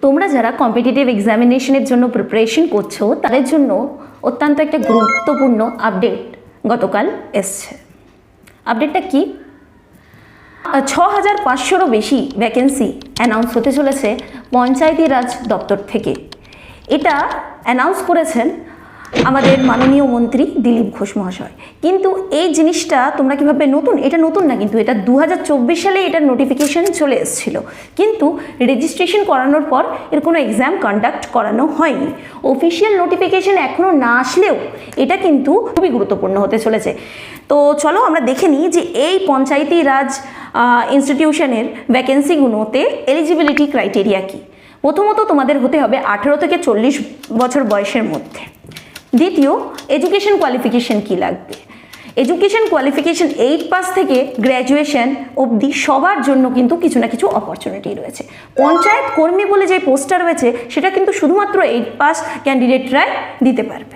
তোমরা যারা কম্পিটিটিভ এক্সামিনেশনের জন্য প্রিপারেশন করছো তাদের জন্য অত্যন্ত একটা গুরুত্বপূর্ণ আপডেট গতকাল এসছে। আপডেটটা কি? 6500-রও বেশি ভ্যাকেন্সি অ্যানাউন্স হতে চলেছে পঞ্চায়েতি রাজ দপ্তর থেকে। এটা অ্যানাউন্স করেছেন আমাদের মাননীয় মন্ত্রী দিলীপ ঘোষ মহাশয়। কিন্তু এই জিনিসটা তোমরা কীভাবে নতুন, এটা নতুন না, কিন্তু এটা 2024 সালে এটার নোটিফিকেশান চলে এসেছিলো, কিন্তু রেজিস্ট্রেশন করানোর পর এর কোনো এক্সাম কন্ডাক্ট করানো হয়নি। অফিসিয়াল নোটিফিকেশান এখনও না আসলেও এটা কিন্তু খুবই গুরুত্বপূর্ণ হতে চলেছে। তো চলো আমরা দেখে নিই যে এই পঞ্চায়েতি রাজ ইনস্টিটিউশনের ভ্যাকেন্সিগুলোতে এলিজিবিলিটি ক্রাইটেরিয়া কী। প্রথমত তোমাদের হতে হবে 18 থেকে 40 বছর বয়সের মধ্যে। দ্বিতীয়, এডুকেশন কোয়ালিফিকেশন কি লাগবে? এডুকেশন কোয়ালিফিকেশন 8 পাস থেকে গ্র্যাজুয়েশন অবধি সবার জন্য কিন্তু কিছু না কিছু অপরচুনিটি রয়েছে। পঞ্চায়েত কর্মী বলে যে পোস্টটা রয়েছে সেটা কিন্তু শুধুমাত্র 8 পাস ক্যান্ডিডেটরাই দিতে পারবে।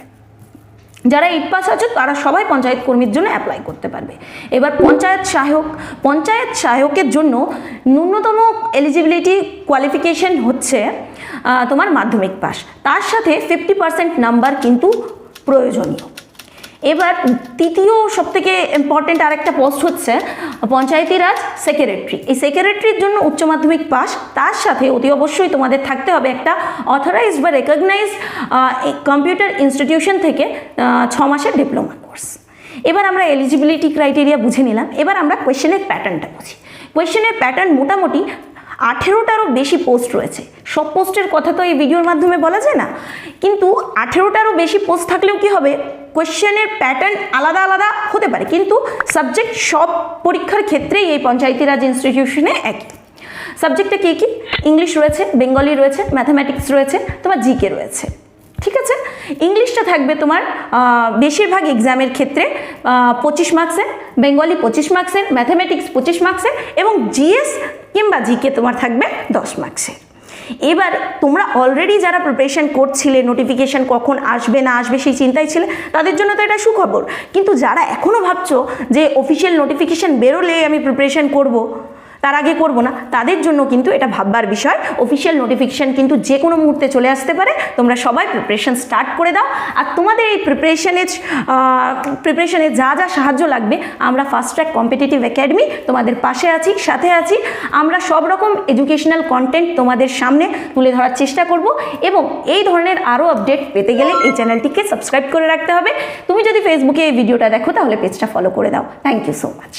যারা 8 পাস আছে তারা সবাই পঞ্চায়েত কর্মীর জন্য অ্যাপ্লাই করতে পারবে। এবার পঞ্চায়েত সহায়কের জন্য ন্যূনতম এলিজিবিলিটি কোয়ালিফিকেশন হচ্ছে তোমার মাধ্যমিক পাস, তার সাথে 50% নাম্বার কিন্তু প্রয়োজনীয়। এবার তৃতীয় সবথেকে ইম্পর্টেন্ট আরেকটা পোস্ট হচ্ছে পঞ্চায়েতি রাজ সেক্রেটারি। এই সেক্রেটারির জন্য উচ্চ মাধ্যমিক পাস, তার সাথে অতি অবশ্যই তোমাদের থাকতে হবে একটা অথরাইজড বা রেকগনাইজড কম্পিউটার ইনস্টিটিউশন থেকে 6 মাসের ডিপ্লোমা কোর্স। এবার আমরা এলিজিবিলিটি ক্রাইটেরিয়া বুঝে নিলাম। এবার আমরা কোয়েশ্চেনের প্যাটার্নটা বুঝি। কোয়েশ্চেনের প্যাটার্ন মোটামুটি 18টারও বেশি পোস্ট রয়েছে। সব পোস্টের কথা তো এই ভিডিওর মাধ্যমে বলা যায় না, কিন্তু 18টারও বেশি পোস্ট থাকলেও কি হবে, কোয়েশ্চেনের প্যাটার্ন আলাদা আলাদা হতে পারে, কিন্তু সাবজেক্ট সব পরীক্ষার ক্ষেত্রেই এই পঞ্চায়েতি রাজ ইনস্টিটিউশনে একই। সাবজেক্টটা কী কী? ইংলিশ রয়েছে, বেঙ্গলি রয়েছে, ম্যাথামেটিক্স রয়েছে, তোমার জিকে রয়েছে। ঠিক আছে, ইংলিশটা থাকবে তোমার বেশিরভাগ এক্সামের ক্ষেত্রে 25 মার্কসের, বেঙ্গলি 25 মার্কসের, ম্যাথামেটিক্স 25 মার্কসের এবং জিএস কিংবা জিকে তোমার থাকবে 10 মার্কসের। এবার তোমরা অলরেডি যারা প্রিপারেশন করছিলে, নোটিফিকেশান কখন আসবে না আসবে সেই চিন্তায় ছিলে, তাদের জন্য তো এটা সুখবর। কিন্তু যারা এখনও ভাবছো যে অফিসিয়াল নোটিফিকেশান বেরোলে আমি প্রিপারেশন করব, তার আগে করব না, তাদের জন্য কিন্তু এটা ভাববার বিষয়। অফিসিয়াল নোটিফিকেশান কিন্তু যে কোনো মুহূর্তে চলে আসতে পারে। তোমরা সবাই প্রিপারেশান স্টার্ট করে দাও। আর তোমাদের এই প্রিপারেশনে যা যা সাহায্য লাগবে, আমরা ফাস্ট ট্র্যাক কম্পিটিটিভ একাডেমি তোমাদের পাশে আছি, সাথে আছি। আমরা সব রকম এডুকেশনাল কন্টেন্ট তোমাদের সামনে তুলে ধরার চেষ্টা করব, এবং এই ধরনের আরও আপডেট পেতে গেলে এই চ্যানেলটিকে সাবস্ক্রাইব করে রাখতে হবে। তুমি যদি ফেসবুকে এই ভিডিওটা দেখো তাহলে পেজটা ফলো করে দাও। Thank you so much.